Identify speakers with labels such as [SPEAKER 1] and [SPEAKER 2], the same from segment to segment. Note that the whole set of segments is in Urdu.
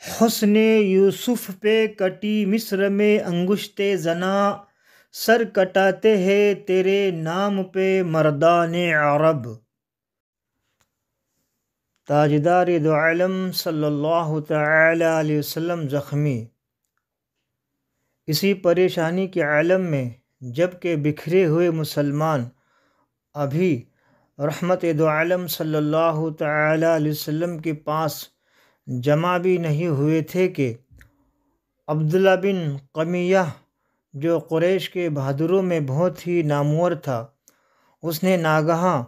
[SPEAKER 1] حسن یوسف پہ کٹی مصر میں انگشت زنا، سر کٹاتے ہیں تیرے نام پہ مردان عرب۔ تاجدار دو عالم صلی اللہ تعالی علیہ وسلم زخمی۔ اسی پریشانی کے عالم میں جب کہ بکھرے ہوئے مسلمان ابھی رحمت دو عالم صلی اللہ تعالی علیہ وسلم کے پاس جمع بھی نہیں ہوئے تھے کہ عبداللہ بن قمیہ جو قریش کے بہادروں میں بہت ہی نامور تھا، اس نے ناگہاں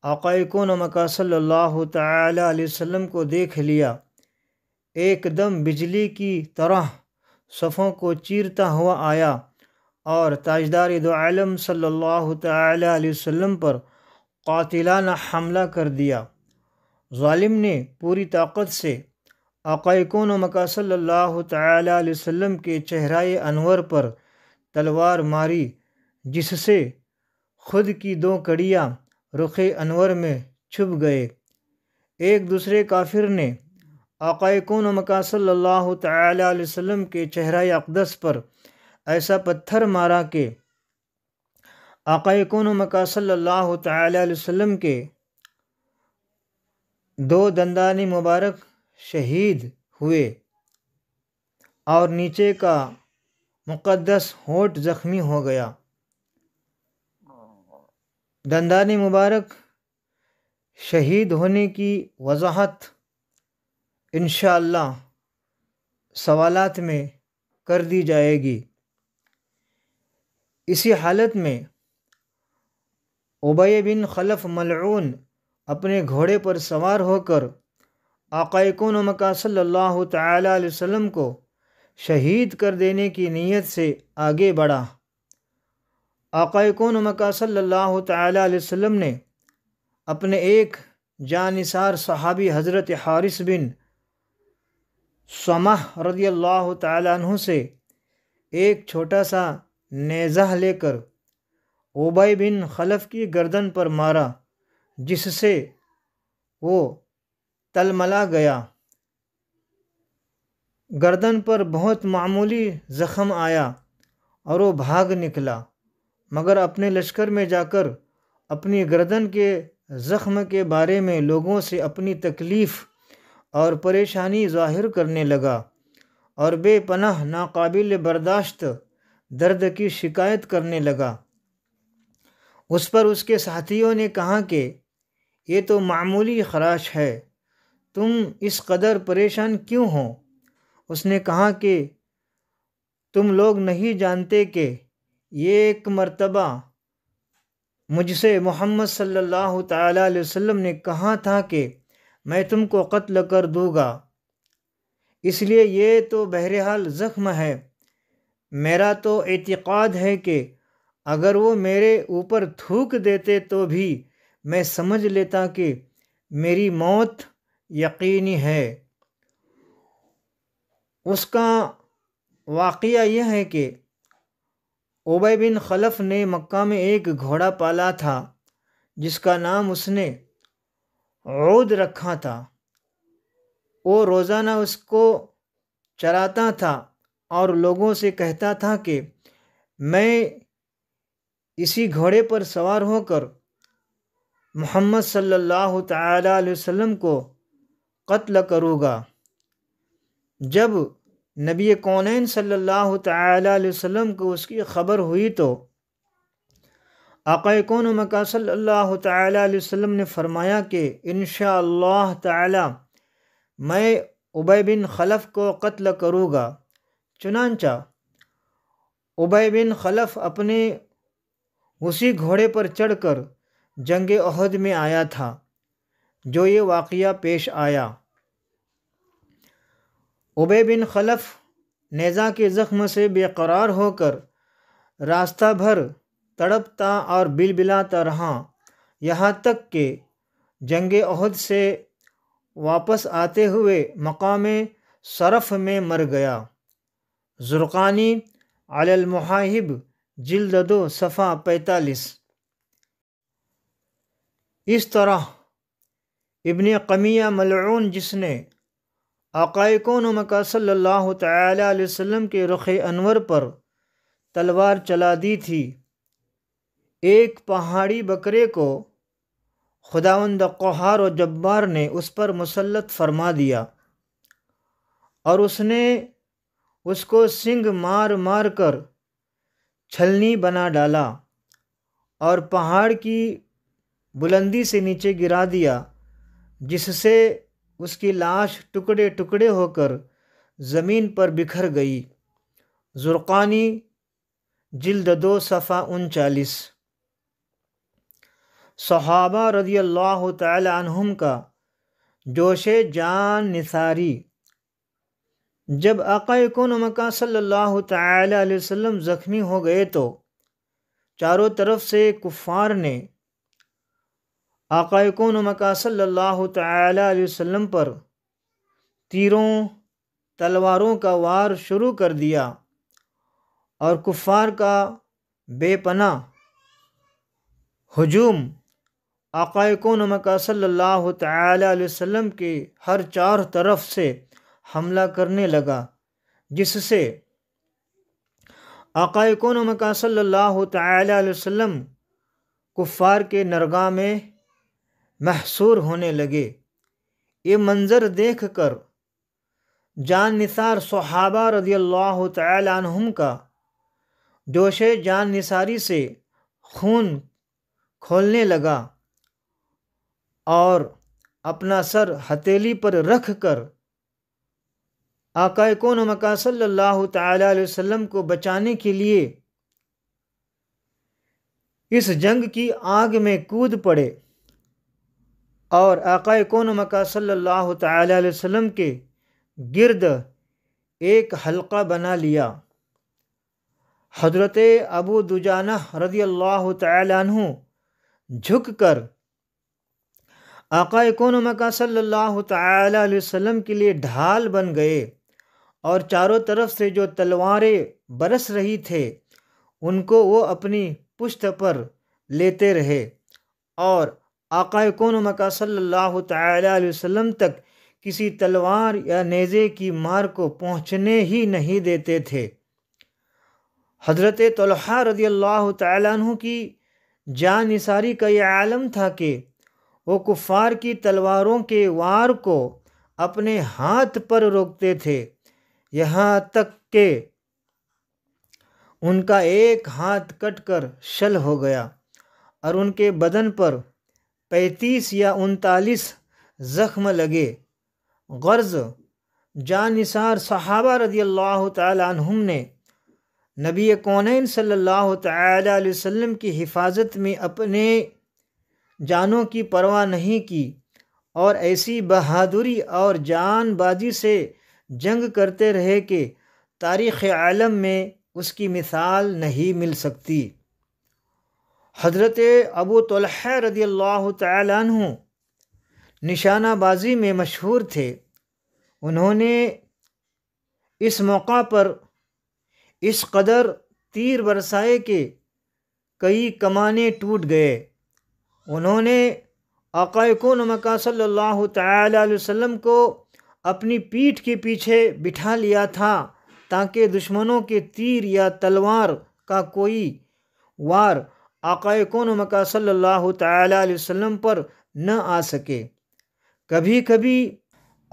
[SPEAKER 1] آقا کون و مکہ صلی اللہ تعالی علیہ وسلم کو دیکھ لیا۔ ایک دم بجلی کی طرح صفوں کو چیرتا ہوا آیا اور تاجدار دو عالم صلی اللہ تعالی علیہ وسلم پر قاتلانہ حملہ کر دیا۔ ظالم نے پوری طاقت سے آقا کون و مکہ صلی اللہ تعالی علیہ وسلم کے چہرۂ انور پر تلوار ماری، جس سے خود کی دو کڑیاں رخ انور میں چھپ گئے۔ ایک دوسرے کافر نے آقا کون و مکہ صلی اللہ تعالی علیہ وسلم کے چہرۂ اقدس پر ایسا پتھر مارا کہ آقا کون و مکہ صلی اللہ تعالی علیہ وسلم کے دو دندان مبارک شہید ہوئے اور نیچے کا مقدس ہونٹ زخمی ہو گیا۔ دندان مبارک شہید ہونے کی وضاحت انشاءاللہ سوالات میں کر دی جائے گی۔ اسی حالت میں ابی بن خلف ملعون اپنے گھوڑے پر سوار ہو کر آقا کون و مکہ صلی اللہ تعالی علیہ وسلم کو شہید کر دینے کی نیت سے آگے بڑھا۔ آقا کون و مکہ صلی اللہ تعالی علیہ وسلم نے اپنے ایک جانثار صحابی حضرت حارث بن صمح رضی اللہ تعالی عنہ سے ایک چھوٹا سا نیزہ لے کر ابی بن خلف کی گردن پر مارا، جس سے وہ تلملا گیا۔ گردن پر بہت معمولی زخم آیا اور وہ بھاگ نکلا، مگر اپنے لشکر میں جا کر اپنی گردن کے زخم کے بارے میں لوگوں سے اپنی تکلیف اور پریشانی ظاہر کرنے لگا اور بے پناہ ناقابل برداشت درد کی شکایت کرنے لگا۔ اس پر اس کے ساتھیوں نے کہا کہ یہ تو معمولی خراش ہے، تم اس قدر پریشان کیوں ہو؟ اس نے کہا کہ تم لوگ نہیں جانتے کہ یہ ایک مرتبہ مجھ سے محمد صلی اللہ تعالی علیہ وسلم نے کہا تھا کہ میں تم کو قتل کر دوں گا، اس لیے یہ تو بہرحال زخم ہے۔ میرا تو اعتقاد ہے کہ اگر وہ میرے اوپر تھوک دیتے تو بھی میں سمجھ لیتا کہ میری موت یقینی ہے۔ اس کا واقعہ یہ ہے کہ ابی بن خلف نے مکہ میں ایک گھوڑا پالا تھا جس کا نام اس نے عود رکھا تھا۔ وہ روزانہ اس کو چراتا تھا اور لوگوں سے کہتا تھا کہ میں اسی گھوڑے پر سوار ہو کر محمد صلی اللہ تعالی علیہ وسلم کو قتل کروں گا۔ جب نبی کونین صلی اللہ تعالی علیہ وسلم کو اس کی خبر ہوئی تو آقا کون و مکہ صلی اللہ تعالی علیہ وسلم نے فرمایا کہ انشاءاللہ تعالی میں ابی بن خلف کو قتل کروں گا۔ چنانچہ ابی بن خلف اپنے اسی گھوڑے پر چڑھ کر جنگ احد میں آیا تھا جو یہ واقعہ پیش آیا۔ ابی بن خلف نیزہ کے زخم سے بے قرار ہو کر راستہ بھر تڑپتا اور بلبلاتا رہا، یہاں تک کہ جنگ احد سے واپس آتے ہوئے مقام صرف میں مر گیا۔ زرقانی علی المحاہب جلد 2 صفحہ 45۔ اس طرح ابن قمیہ ملعون، جس نے آقائے کون و مکہ صلی اللہ تعالی علیہ وسلم کے رخ انور پر تلوار چلا دی تھی، ایک پہاڑی بکرے کو خداوند قہار و جبار نے اس پر مسلط فرما دیا اور اس نے اس کو سنگ مار مار کر چھلنی بنا ڈالا اور پہاڑ کی بلندی سے نیچے گرا دیا، جس سے اس کی لاش ٹکڑے ٹکڑے ہو کر زمین پر بکھر گئی۔ زرقانی جلد 2 صفحہ 39۔ صحابہ رضی اللہ تعالی عنہم کا جوش جان نثاری۔ جب آقا کون و مکہ صلی اللہ تعالی علیہ وسلم زخمی ہو گئے تو چاروں طرف سے کفار نے آقا کون و مکہ صلی اللہ تعالی علیہ وسلم پر تیروں تلواروں کا وار شروع کر دیا اور کفار کا بے پناہ ہجوم آقا کون و مکہ صلی اللہ تعالی علیہ وسلم کے ہر 4 طرف سے حملہ کرنے لگا، جس سے آقا کون و مکہ صلی اللہ تعالی علیہ وسلم کفار کے نرگاہ میں محصور ہونے لگے۔ یہ منظر دیکھ کر جان نثار صحابہ رضی اللہ تعالی عنہم کا جوش جان نثاری سے خون کھولنے لگا اور اپنا سر ہتھیلی پر رکھ کر آقا کون و مکہ صلی اللہ تعالی علیہ وسلم کو بچانے کے لیے اس جنگ کی آگ میں کود پڑے اور آقا کون و مکہ صلی اللہ تعالی علیہ وسلم کے گرد ایک حلقہ بنا لیا۔ حضرت ابو دجانہ رضی اللہ تعالی عنہ جھک کر آقا کون و مکہ صلی اللہ تعالی علیہ وسلم کے لیے ڈھال بن گئے اور چاروں طرف سے جو تلواریں برس رہی تھے ان کو وہ اپنی پشت پر لیتے رہے اور آقا کون و مکہ صلی اللہ تعالی علیہ وسلم تک کسی تلوار یا نیزے کی مار کو پہنچنے ہی نہیں دیتے تھے۔ حضرت طلحہ رضی اللہ تعالیٰ عنہ کی جان نثاری کا یہ عالم تھا کہ وہ کفار کی تلواروں کے وار کو اپنے ہاتھ پر روکتے تھے، یہاں تک کہ ان کا ایک ہاتھ کٹ کر شل ہو گیا اور ان کے بدن پر 35 یا 39 زخم لگے۔ غرض جان نثار صحابہ رضی اللہ تعالی عنہم نے نبی کونین صلی اللہ تعالی علیہ وسلم کی حفاظت میں اپنے جانوں کی پرواہ نہیں کی اور ایسی بہادری اور جان بازی سے جنگ کرتے رہے کہ تاریخ عالم میں اس کی مثال نہیں مل سکتی۔ حضرت ابو طلحہ رضی اللہ تعالی عنہ نشانہ بازی میں مشہور تھے۔ انہوں نے اس موقع پر اس قدر تیر برسائے کہ کئی کمانیں ٹوٹ گئے۔ انہوں نے آقا کون و مکہ صلی اللہ تعالی علیہ وسلم کو اپنی پیٹھ کے پیچھے بٹھا لیا تھا تاکہ دشمنوں کے تیر یا تلوار کا کوئی وار آقا کون و مکہ صلی اللہ تعالی علیہ وسلم پر نہ آ سکے۔ کبھی کبھی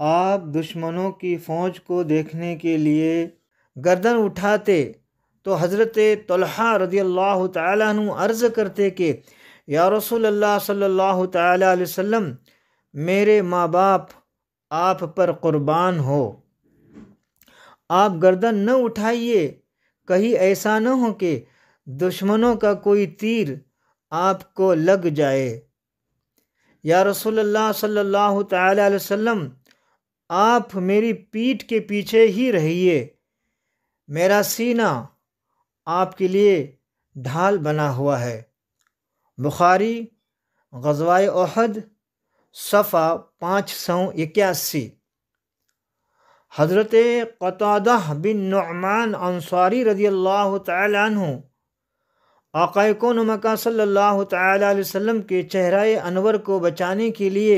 [SPEAKER 1] آپ دشمنوں کی فوج کو دیکھنے کے لیے گردن اٹھاتے تو حضرت طلحہ رضی اللہ تعالیٰ عنہ عرض کرتے کہ یا رسول اللہ صلی اللہ تعالیٰ علیہ وسلم، میرے ماں باپ آپ پر قربان ہو، آپ گردن نہ اٹھائیے، کہیں ایسا نہ ہو کہ دشمنوں کا کوئی تیر آپ کو لگ جائے۔ یا رسول اللہ صلی اللہ تعالیٰ علیہ وسلم، آپ میری پیٹھ کے پیچھے ہی رہیے، میرا سینہ آپ کے لیے ڈھال بنا ہوا ہے۔ بخاری غزوہ احد صفحہ 581۔ حضرت قتادہ بن نعمان انصاری رضی اللہ تعالی عنہ آقا کون و مکہ صلی اللہ تعالی علیہ وسلم کے چہرہ انور کو بچانے کے لیے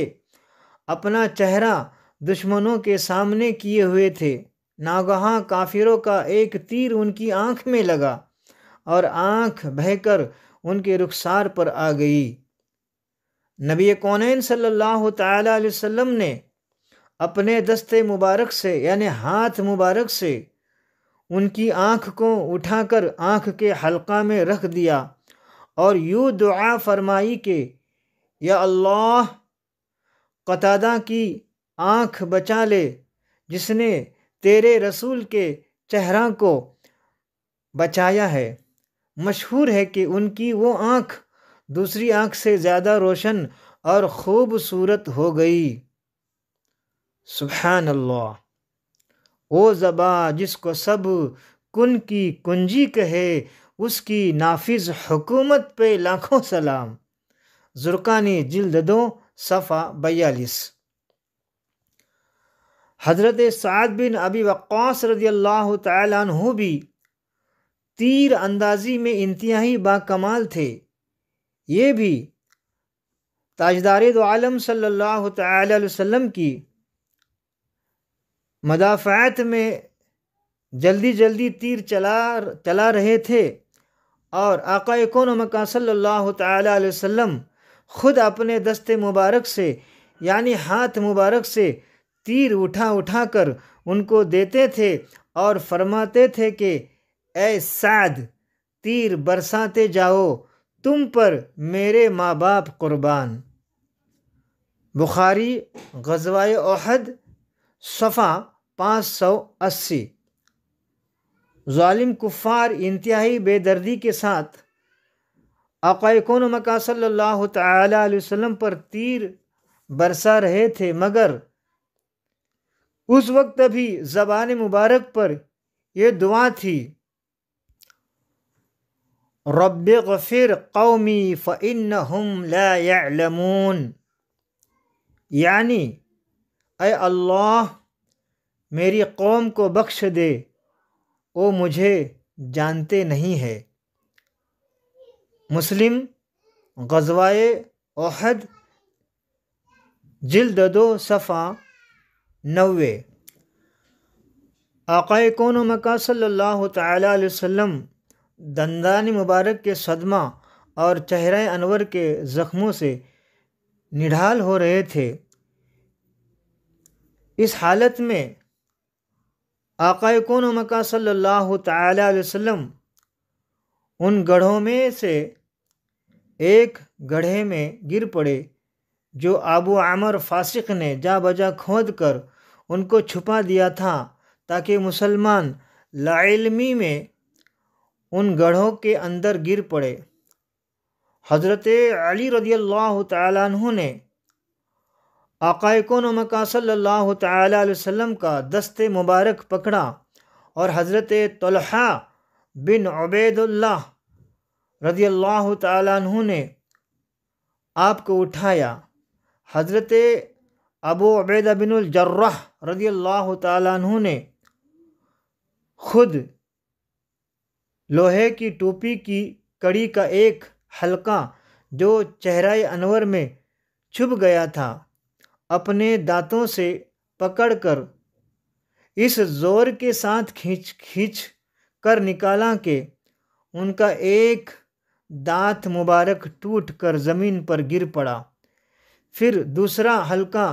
[SPEAKER 1] اپنا چہرہ دشمنوں کے سامنے کیے ہوئے تھے، ناگہاں کافروں کا ایک تیر ان کی آنکھ میں لگا اور آنکھ بہہ کر ان کے رخسار پر آ گئی۔ نبی کونین صلی اللہ تعالی علیہ وسلم نے اپنے دست مبارک سے یعنی ہاتھ مبارک سے ان کی آنکھ کو اٹھا کر آنکھ کے حلقہ میں رکھ دیا اور یوں دعا فرمائی کہ یا اللہ، قتادہ کی آنکھ بچا لے جس نے تیرے رسول کے چہرہ کو بچایا ہے۔ مشہور ہے کہ ان کی وہ آنکھ دوسری آنکھ سے زیادہ روشن اور خوبصورت ہو گئی۔ سبحان اللہ۔ او زباں جس کو سب کن کی کنجی کہے، اس کی نافذ حکومت پہ لاکھوں سلام۔ زرقانی جلد 2 صفحہ 42۔ حضرت سعد بن ابی وقاص رضی اللہ تعالیٰ عنہ بھی تیر اندازی میں انتہائی باکمال تھے۔ یہ بھی تاجدار دو عالم صلی اللہ تعالی علیہ وسلم کی مدافعت میں جلدی جلدی تیر چلا رہے تھے اور آقا کون و مکان صلی اللہ تعالی علیہ وسلم خود اپنے دست مبارک سے یعنی ہاتھ مبارک سے تیر اٹھا کر ان کو دیتے تھے اور فرماتے تھے کہ اے سعد، تیر برساتے جاؤ، تم پر میرے ماں باپ قربان۔ بخاری غزوہ احد صفحہ 580۔ ظالم کفار انتہائی بے دردی کے ساتھ آقا کون و مکان صلی اللہ تعالی علیہ وسلم پر تیر برسا رہے تھے، مگر اس وقت بھی زبان مبارک پر یہ دعا تھی، رب اغفر قومی فإنہم لا يعلمون، یعنی اے اللہ میری قوم کو بخش دے، وہ مجھے جانتے نہیں ہے۔ مسلم غزوہ احد جلد 2 صفحہ 90۔ آقا کون و مکان صلی اللہ تعالی علیہ وسلم دندان مبارک کے صدمہ اور چہرہ انور کے زخموں سے نڈھال ہو رہے تھے۔ اس حالت میں آقا کون و مکان صلی اللہ تعالی علیہ وسلم ان گڑھوں میں سے ایک گڑھے میں گر پڑے جو ابو عمر فاسق نے جا بجا کھود کر ان کو چھپا دیا تھا تاکہ مسلمان لاعلمی میں ان گڑھوں کے اندر گر پڑے۔ حضرت علی رضی اللہ تعالیٰ عنہ نے آقا کون و مکان صلی اللہ تعالی علیہ وسلم کا دست مبارک پکڑا اور حضرت طلحہ بن عبید اللہ رضی اللہ تعالیٰ عنہ نے آپ کو اٹھایا۔ حضرت ابو عبیدہ بن الجراح رضی اللہ تعالیٰ عنہ نے خود لوہے کی ٹوپی کی کڑی کا ایک حلقہ جو چہرہ انور میں چھپ گیا تھا اپنے دانتوں سے پکڑ کر اس زور کے ساتھ کھینچ کر نکالا کہ ان کا ایک دانت مبارک ٹوٹ کر زمین پر گر پڑا۔ پھر دوسرا حلقہ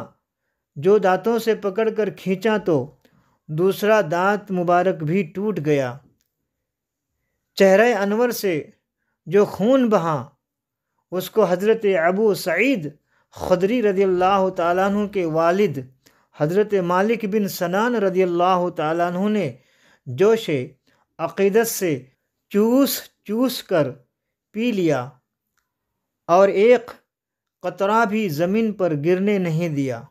[SPEAKER 1] جو دانتوں سے پکڑ کر کھینچا تو دوسرا دانت مبارک بھی ٹوٹ گیا۔ چہرہ انور سے جو خون بہا اس کو حضرت ابو سعید خدری رضی اللہ تعالیٰ عنہ کے والد حضرت مالک بن سنان رضی اللہ تعالیٰ عنہ نے جوش عقیدت سے چوس کر پی لیا اور ایک قطرہ بھی زمین پر گرنے نہیں دیا۔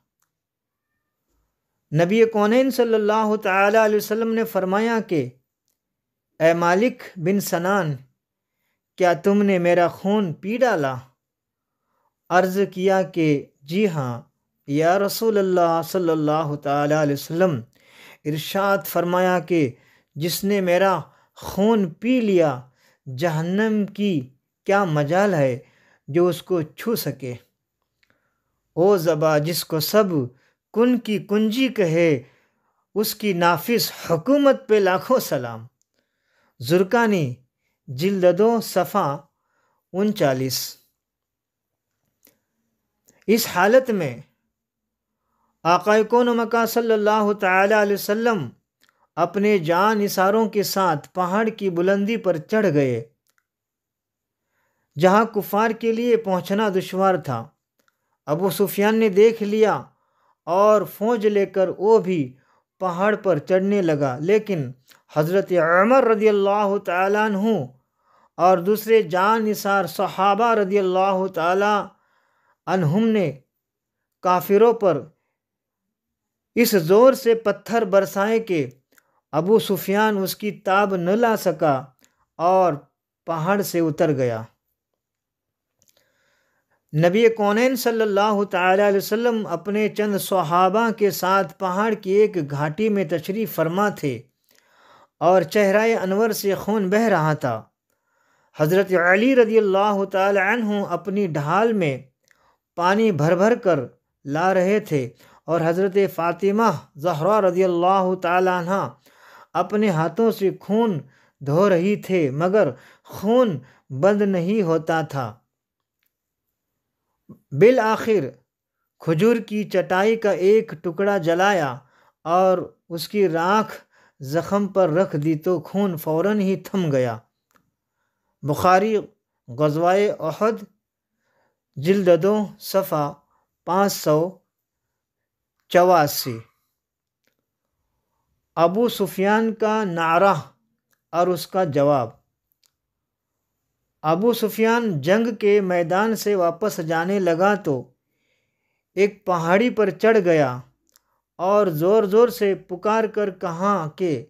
[SPEAKER 1] نبی کونین صلی اللہ تعالی علیہ وسلم نے فرمایا کہ اے مالک بن سنان، کیا تم نے میرا خون پی ڈالا؟ عرض کیا کہ جی ہاں یا رسول اللہ صلی اللہ تعالی علیہ وسلم۔ ارشاد فرمایا کہ جس نے میرا خون پی لیا جہنم کی کیا مجال ہے جو اس کو چھو سکے۔ او زبا جس کو سب کن کی کنجی کہے اس کی نافذ حکومت پہ لاکھوں سلام۔ زرقانی جلد 2 صفحہ 39۔ اس حالت میں آقا کون و مکان صلی اللہ تعالی علیہ وسلم اپنے جان نثاروں کے ساتھ پہاڑ کی بلندی پر چڑھ گئے جہاں کفار کے لیے پہنچنا دشوار تھا۔ ابو سفیان نے دیکھ لیا اور فوج لے کر وہ بھی پہاڑ پر چڑھنے لگا، لیکن حضرت عمر رضی اللہ تعالیٰ عنہ اور دوسرے جان نثار صحابہ رضی اللہ تعالیٰ عنہم نے کافروں پر اس زور سے پتھر برسائے کہ ابو سفیان اس کی تاب نہ لا سکا اور پہاڑ سے اتر گیا۔ نبی کونین صلی اللہ تعالی علیہ وسلم اپنے چند صحابہ کے ساتھ پہاڑ کی ایک گھاٹی میں تشریف فرما تھے اور چہرہ انور سے خون بہہ رہا تھا۔ حضرت علی رضی اللہ تعالی عنہ اپنی ڈھال میں پانی بھر بھر کر لا رہے تھے اور حضرت فاطمہ زہرا رضی اللہ تعالی عنہ اپنے ہاتھوں سے خون دھو رہی تھے، مگر خون بند نہیں ہوتا تھا۔ بالآخر کھجور کی چٹائی کا ایک ٹکڑا جلایا اور اس کی راکھ زخم پر رکھ دی تو خون فوراً ہی تھم گیا۔ بخاری غزوہ احد جلد 2 صفحہ 584۔ ابو سفیان کا نعرہ اور اس کا جواب۔ ابو سفیان جنگ کے میدان سے واپس جانے لگا تو ایک پہاڑی پر چڑھ گیا اور زور زور سے پکار کر کہا کہ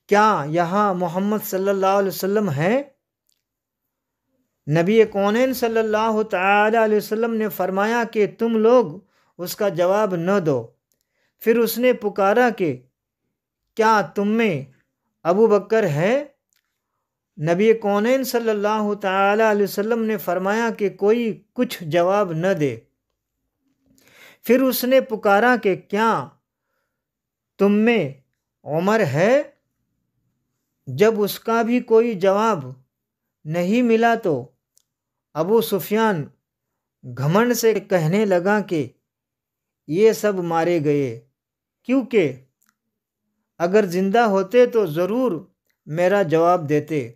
[SPEAKER 1] کیا یہاں محمد صلی اللہ علیہ وسلم ہے؟ نبی کونین صلی اللہ تعالی علیہ وسلم نے فرمایا کہ تم لوگ اس کا جواب نہ دو۔ پھر اس نے پکارا کہ کیا تم میں ابو بکر ہے؟ نبی کونین صلی اللہ تعالی علیہ وسلم نے فرمایا کہ کوئی کچھ جواب نہ دے۔ پھر اس نے پکارا کہ کیا تم میں عمر ہے؟ جب اس کا بھی کوئی جواب نہیں ملا تو ابو سفیان گھمنڈ سے کہنے لگا کہ یہ سب مارے گئے، کیونکہ اگر زندہ ہوتے تو ضرور میرا جواب دیتے۔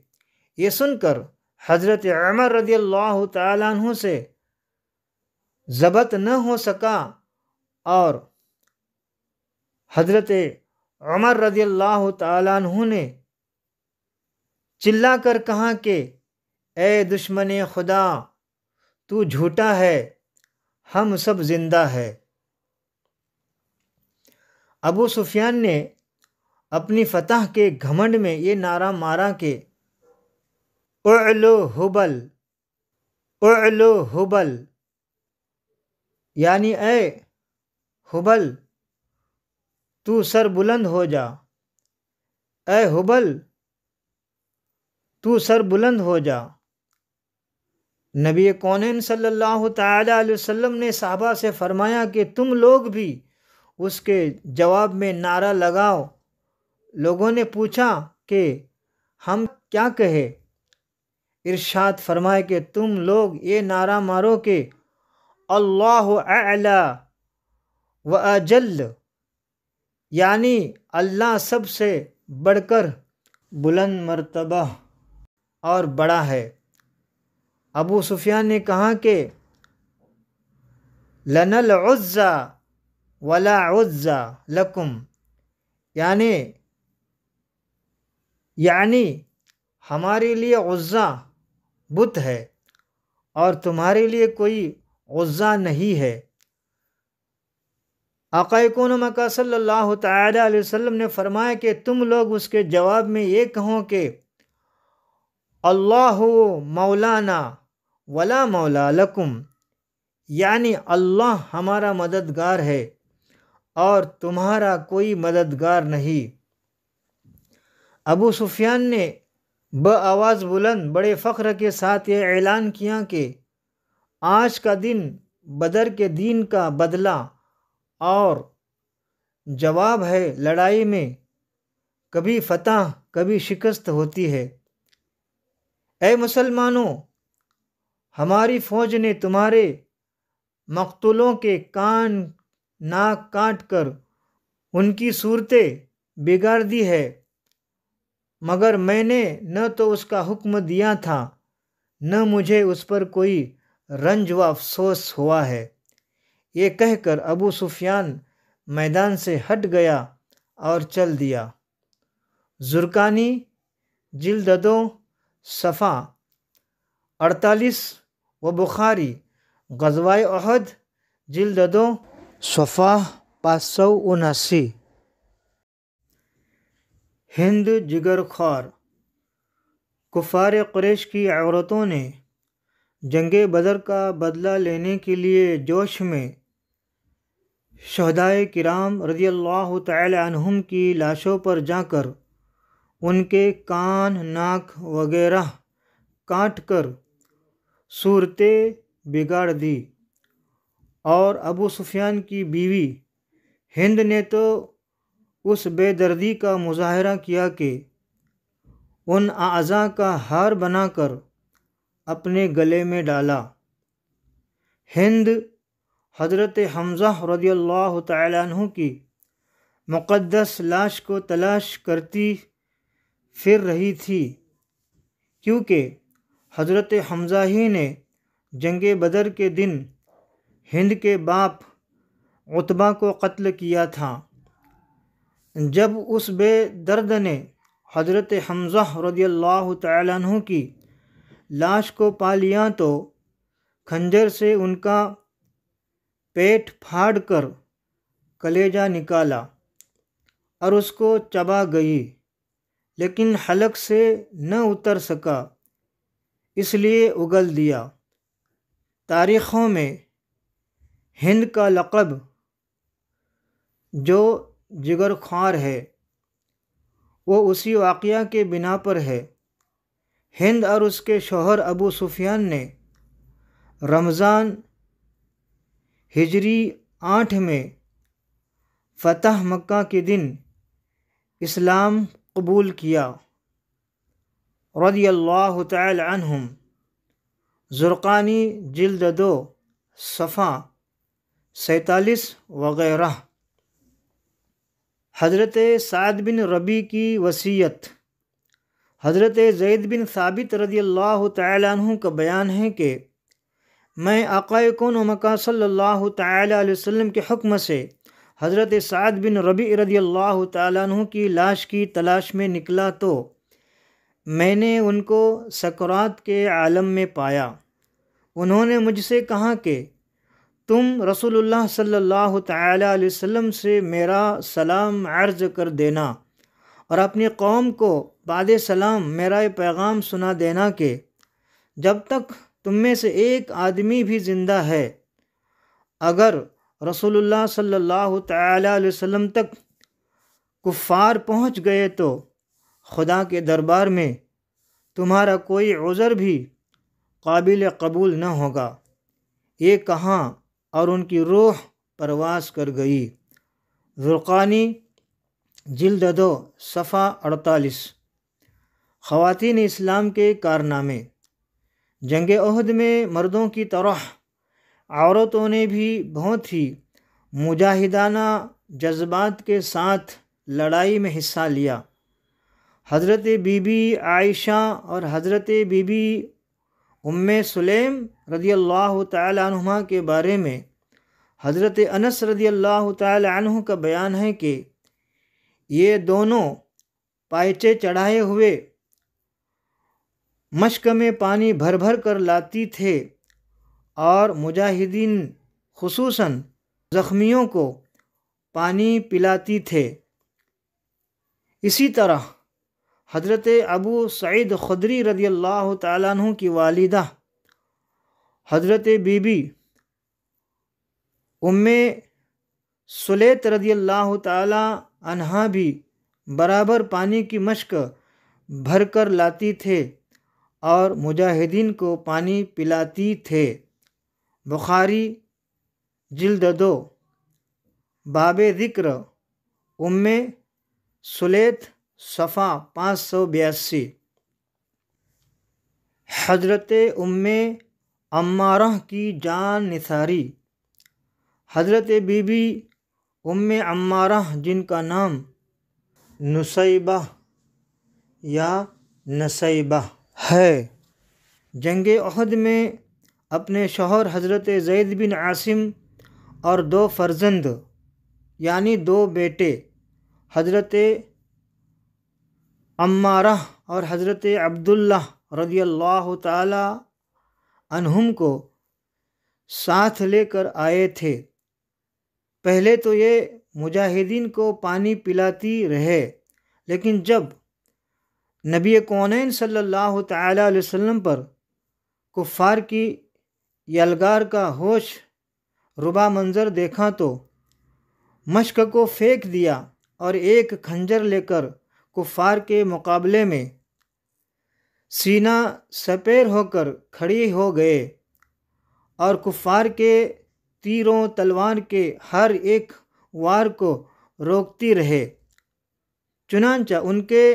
[SPEAKER 1] یہ سن کر حضرت عمر رضی اللہ تعالیٰ عنہ سے ضبط نہ ہو سکا اور حضرت عمر رضی اللہ تعالیٰ عنہ نے چلا کر کہا کہ اے دشمن خدا، تو جھوٹا ہے، ہم سب زندہ ہے۔ ابو سفیان نے اپنی فتح کے گھمنڈ میں یہ نعرہ مارا کہ اعلو ہبل، اعلو ہبل، یعنی اے ہبل تو سر بلند ہو جا، اے ہبل تو سر بلند ہو جا۔ نبی کونین صلی اللہ تعالی علیہ وسلم نے صحابہ سے فرمایا کہ تم لوگ بھی اس کے جواب میں نعرہ لگاؤ۔ لوگوں نے پوچھا کہ ہم کیا کہے؟ ارشاد فرمائے کہ تم لوگ یہ نعرہ مارو کہ اللہ اعلی و اجل، یعنی اللہ سب سے بڑھ کر بلند مرتبہ اور بڑا ہے۔ ابو سفیان نے کہا کہ لنا العزى ولا عزى لکم، یعنی ہمارے لیے عزا بت ہے اور تمہارے لیے کوئی عزا نہیں ہے۔ آقا کون و مکان صلی اللہ تعالی علیہ وسلم نے فرمایا کہ تم لوگ اس کے جواب میں یہ کہو کہ اللہ مولانا ولا مولا لکم، یعنی اللہ ہمارا مددگار ہے اور تمہارا کوئی مددگار نہیں۔ ابو سفیان نے بآواز بلند بڑے فخر کے ساتھ یہ اعلان کیا کہ آج کا دن بدر کے دین کا بدلہ اور جواب ہے۔ لڑائی میں کبھی فتح کبھی شکست ہوتی ہے۔ اے مسلمانوں، ہماری فوج نے تمہارے مقتولوں کے کان ناک کاٹ کر ان کی صورتیں بگاڑ دی ہے، مگر میں نے نہ تو اس کا حکم دیا تھا نہ مجھے اس پر کوئی رنج و افسوس ہوا ہے۔ یہ کہہ کر ابو سفیان میدان سے ہٹ گیا اور چل دیا۔ زرقانی جلد 2 صفحہ 48 و بخاری غزوہ احد جلد 2 صفحہ 579۔ ہند جگر خوار۔ کفار قریش کی عورتوں نے جنگ بدر کا بدلہ لینے کے لیے جوش میں شہدائے کرام رضی اللہ تعالی عنہم کی لاشوں پر جا کر ان کے کان ناک وغیرہ کاٹ کر صورتیں بگاڑ دی، اور ابو سفیان کی بیوی ہند نے تو اس بے دردی کا مظاہرہ کیا کہ ان اعضاء کا ہار بنا کر اپنے گلے میں ڈالا۔ ہند حضرت حمزہ رضی اللہ تعالی عنہ کی مقدس لاش کو تلاش کرتی پھر رہی تھی، کیونکہ حضرت حمزہ ہی نے جنگ بدر کے دن ہند کے باپ عتبہ کو قتل کیا تھا۔ جب اس بے درد نے حضرت حمزہ رضی اللہ تعالی عنہ کی لاش کو پا لیا تو خنجر سے ان کا پیٹ پھاڑ کر کلیجہ نکالا اور اس کو چبا گئی، لیکن حلق سے نہ اتر سکا، اس لیے اگل دیا۔ تاریخوں میں ہند کا لقب جو جگر خوار ہے وہ اسی واقعہ کے بنا پر ہے۔ ہند اور اس کے شوہر ابو سفیان نے رمضان ہجری 8 میں فتح مکہ کے دن اسلام قبول کیا رضی اللہ تعالی عنہم۔ زرقانی جلد 2 صفحہ 47 وغیرہ۔ حضرت سعد بن ربیع کی وصیت۔ حضرت زید بن ثابت رضی اللہ تعالی عنہ کا بیان ہے کہ میں آقا کون و مکان صلی اللہ تعالی علیہ وسلم کے حکم سے حضرت سعد بن ربیع رضی اللہ تعالی عنہ کی لاش کی تلاش میں نکلا تو میں نے ان کو سکرات کے عالم میں پایا۔ انہوں نے مجھ سے کہا کہ تم رسول اللہ صلی اللہ تعالی علیہ وسلم سے میرا سلام عرض کر دینا اور اپنی قوم کو بعد سلام میرا یہ پیغام سنا دینا کہ جب تک تم میں سے ایک آدمی بھی زندہ ہے، اگر رسول اللہ صلی اللہ تعالی علیہ وسلم تک کفار پہنچ گئے تو خدا کے دربار میں تمہارا کوئی عذر بھی قابل قبول نہ ہوگا۔ یہ کہا اور ان کی روح پرواز کر گئی۔ زرقانی جلد 2 صفحہ 48۔ خواتین اسلام کے کارنامے۔ جنگ احد میں مردوں کی طرح عورتوں نے بھی بہت ہی مجاہدانہ جذبات کے ساتھ لڑائی میں حصہ لیا۔ حضرت بی بی عائشہ اور حضرت بی بی ام سلیم رضی اللہ تعالی عنہما کے بارے میں حضرت انس رضی اللہ تعالی عنہ کا بیان ہے کہ یہ دونوں پائچے چڑھائے ہوئے مشک میں پانی بھر بھر کر لاتی تھے اور مجاہدین خصوصاً زخمیوں کو پانی پلاتی تھے۔ اسی طرح حضرت ابو سعید خدری رضی اللہ تعالیٰ عنہ کی والدہ حضرت بی بی ام سلیت رضی اللہ تعالیٰ عنہا بھی برابر پانی کی مشک بھر کر لاتی تھے اور مجاہدین کو پانی پلاتی تھے۔ بخاری جلد 2 باب ذکر ام سلیت صفحہ 582۔ حضرت ام عمارہ کی جان نثاری۔ حضرت بی بی ام عمارہ جن کا نام نصیبہ یا نصیبہ ہے، جنگ احد میں اپنے شوہر حضرت زید بن عاصم اور 2 فرزند یعنی 2 بیٹے حضرت عمارہ اور حضرت عبداللہ رضی اللہ تعالی عنہم کو ساتھ لے کر آئے تھے۔ پہلے تو یہ مجاہدین کو پانی پلاتی رہے، لیکن جب نبی کونین صلی اللہ تعالی علیہ وسلم پر کفار کی یلغار کا ہوش ربا منظر دیکھا تو مشک کو پھینک دیا اور ایک خنجر لے کر کفار کے مقابلے میں سینہ سپیر ہو کر کھڑی ہو گئے اور کفار کے تیروں تلوار کے ہر ایک وار کو روکتی رہے۔ چنانچہ ان کے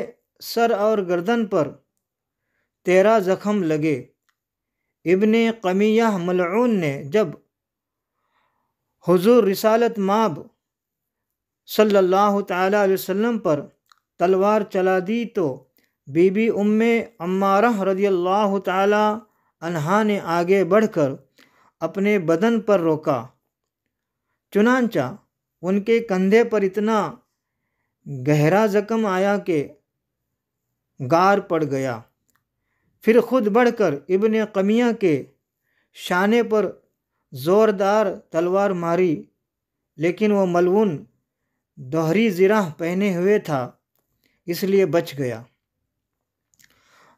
[SPEAKER 1] سر اور گردن پر 13 زخم لگے۔ ابن قمیہ ملعون نے جب حضور رسالت مآب صلی اللہ تعالی علیہ وسلم پر تلوار چلا دی تو بی بی ام عمارہ رضی اللہ تعالی عنہا نے آگے بڑھ کر اپنے بدن پر روکا، چنانچہ ان کے کندھے پر اتنا گہرا زخم آیا کہ گار پڑ گیا۔ پھر خود بڑھ کر ابن قمیہ کے شانے پر زوردار تلوار ماری، لیکن وہ ملعون دوہری زرہ پہنے ہوئے تھا، اس لیے بچ گیا۔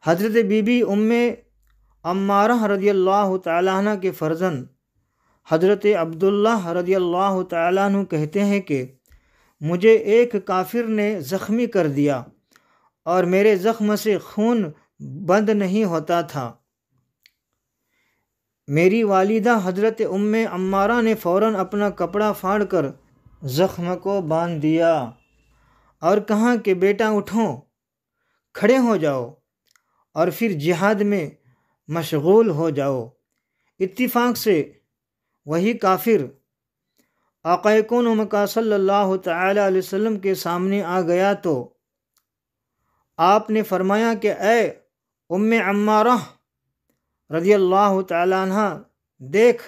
[SPEAKER 1] حضرت بی بی ام عمارہ رضی اللہ تعالیٰ عنہ کے فرزند حضرت عبداللہ رضی اللہ تعالیٰ عنہ کہتے ہیں کہ مجھے ایک کافر نے زخمی کر دیا اور میرے زخم سے خون بند نہیں ہوتا تھا۔ میری والدہ حضرت ام عمارہ نے فوراً اپنا کپڑا پھاڑ کر زخم کو باندھ دیا اور کہا کہ بیٹا اٹھو، کھڑے ہو جاؤ اور پھر جہاد میں مشغول ہو جاؤ۔ اتفاق سے وہی کافر آقا کون و مکان صلی اللہ تعالی علیہ وسلم کے سامنے آ گیا تو آپ نے فرمایا کہ اے ام عمارہ رضی اللہ تعالی عنہ، دیکھ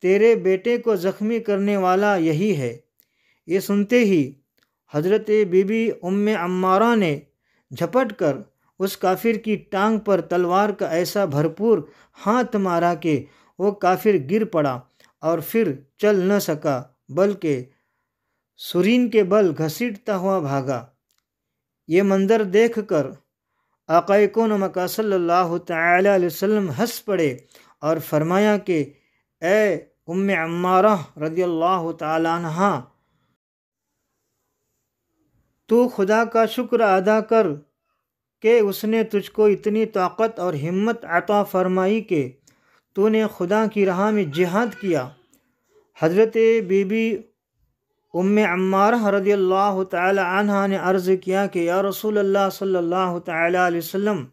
[SPEAKER 1] تیرے بیٹے کو زخمی کرنے والا یہی ہے۔ یہ سنتے ہی حضرت بی بی ام عمارہ نے جھپٹ کر اس کافر کی ٹانگ پر تلوار کا ایسا بھرپور ہاتھ مارا کہ وہ کافر گر پڑا اور پھر چل نہ سکا، بلکہ سرین کے بل گھسیٹتا ہوا بھاگا۔ یہ منظر دیکھ کر آقا کون و مکان صلی اللہ تعالی علیہ وسلم ہنس پڑے اور فرمایا کہ اے ام عمارہ رضی اللہ تعالی عنہ، تو خدا کا شکر ادا کر کہ اس نے تجھ کو اتنی طاقت اور ہمت عطا فرمائی کہ تو نے خدا کی راہ میں جہاد کیا۔ حضرت بی بی ام عمارہ رضی اللہ تعالی عنہ نے عرض کیا کہ یا رسول اللہ صلی اللہ تعالی علیہ وسلم،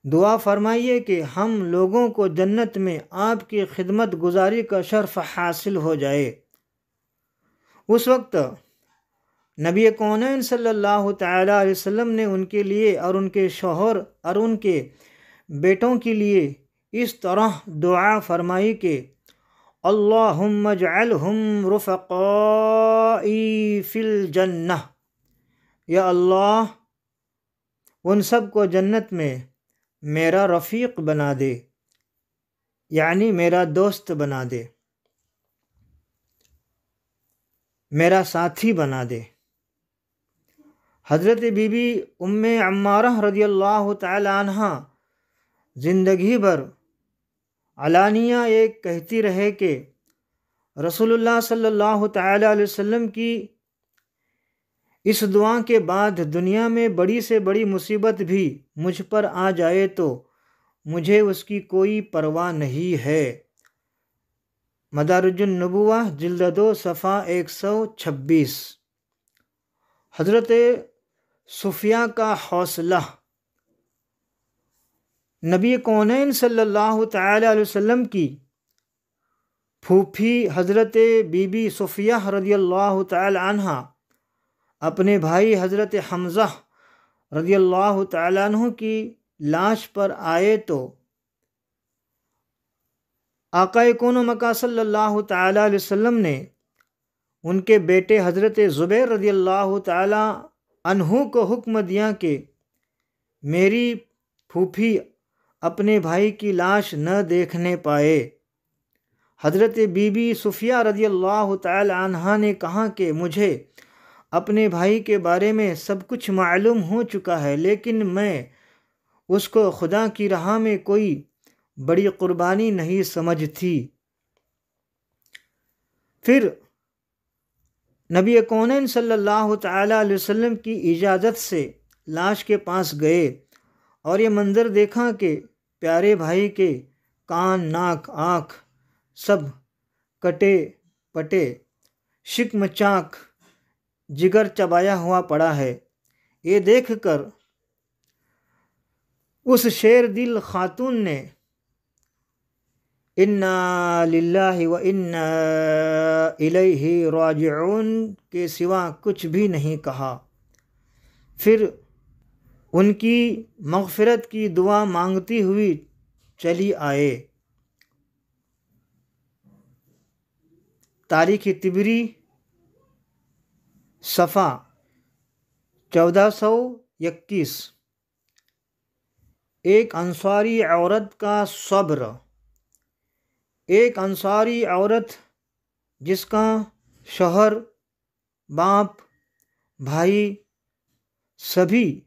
[SPEAKER 1] دعا فرمائیے کہ ہم لوگوں کو جنت میں آپ کی خدمت گزاری کا شرف حاصل ہو جائے۔ اس وقت نبی کونین صلی اللہ تعالی علیہ وسلم نے ان کے لیے اور ان کے شوہر اور ان کے بیٹوں کے لیے اس طرح دعا فرمائی کہ اللہم اجعلہم رفقائی فی الجنہ، یا اللہ ان سب کو جنت میں میرا رفیق بنا دے، یعنی میرا دوست بنا دے، میرا ساتھی بنا دے۔ حضرت بی بی ام عمارہ رضی اللہ تعالی عنہ زندگی بھر علانیہ ایک کہتی رہے کہ رسول اللہ صلی اللہ تعالی علیہ وسلم کی اس دعا کے بعد دنیا میں بڑی سے بڑی مصیبت بھی مجھ پر آ جائے تو مجھے اس کی کوئی پرواہ نہیں ہے۔ مدارج النبوہ جلد 2 صفحہ 126۔ حضرت صفیہ کا حوصلہ۔ نبی کونین صلی اللہ تعالی علیہ وسلم کی پھوپھی حضرت بی بی صفیہ رضی اللہ تعالی عنہ اپنے بھائی حضرت حمزہ رضی اللہ تعالی عنہ کی لاش پر آئے تو آقا کون و مکا صلی اللہ تعالی علیہ وسلم نے ان کے بیٹے حضرت زبیر رضی اللہ تعالی عنہ کو حکم دیا کہ میری پھوپھی اپنے بھائی کی لاش نہ دیکھنے پائے۔ حضرت بی بی صفیہ رضی اللہ تعالی عنہ نے کہا کہ مجھے اپنے بھائی کے بارے میں سب کچھ معلوم ہو چکا ہے، لیکن میں اس کو خدا کی راہ میں کوئی بڑی قربانی نہیں سمجھتی۔ پھر نبی کونین صلی اللہ تعالی علیہ وسلم کی اجازت سے لاش کے پاس گئے اور یہ منظر دیکھا کہ پیارے بھائی کے کان، ناک، آنکھ سب کٹے پٹے، شکم چاک، جگر چبایا ہوا پڑا ہے۔ یہ دیکھ کر اس شیر دل خاتون نے انا للہ و انا الیہ راجعون کے سوا کچھ بھی نہیں کہا۔ پھر ان کی مغفرت کی دعا مانگتی ہوئی چلی آئے۔ تاریخ طبری صفحہ 1421۔ ایک انصاری عورت کا صبر۔ ایک انصاری عورت جس کا شوہر، باپ، بھائی سبھی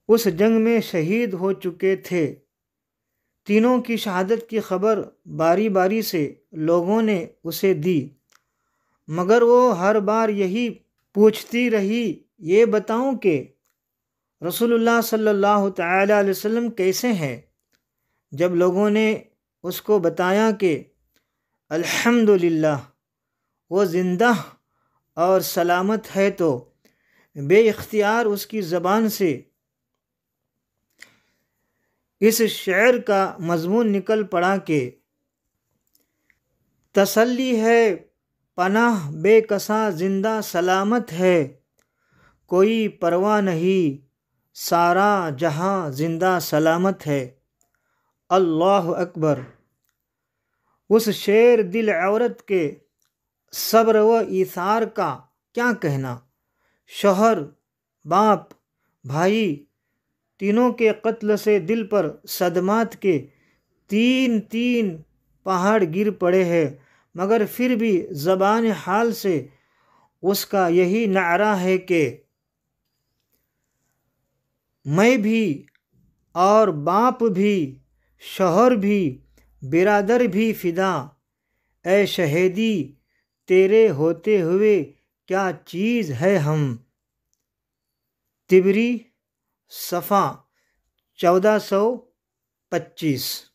[SPEAKER 1] اس جنگ میں شہید ہو چکے تھے، تینوں کی شہادت کی خبر باری باری سے لوگوں نے اسے دی، مگر وہ ہر بار یہی پوچھتی رہی، یہ بتاؤں کہ رسول اللہ صلی اللہ تعالی علیہ وسلم کیسے ہیں؟ جب لوگوں نے اس کو بتایا کہ الحمدللہ وہ زندہ اور سلامت ہے، تو بے اختیار اس کی زبان سے اس شعر کا مضمون نکل پڑا کہ تسلی ہے پناہ بے کساں زندہ سلامت ہے، کوئی پرواہ نہیں سارا جہاں زندہ سلامت ہے۔ اللہ اکبر۔ اس شیر دل عورت کے صبر و ایثار کا کیا کہنا؟ شوہر، باپ، بھائی تینوں کے قتل سے دل پر صدمات کے تین تین پہاڑ گر پڑے ہیں، مگر پھر بھی زبان حال سے اس کا یہی نعرہ ہے کہ میں بھی اور باپ بھی، شوہر بھی، برادر بھی فدا، اے شہیدی تیرے ہوتے ہوئے کیا چیز ہے ہم۔ طبری صفحہ 1425۔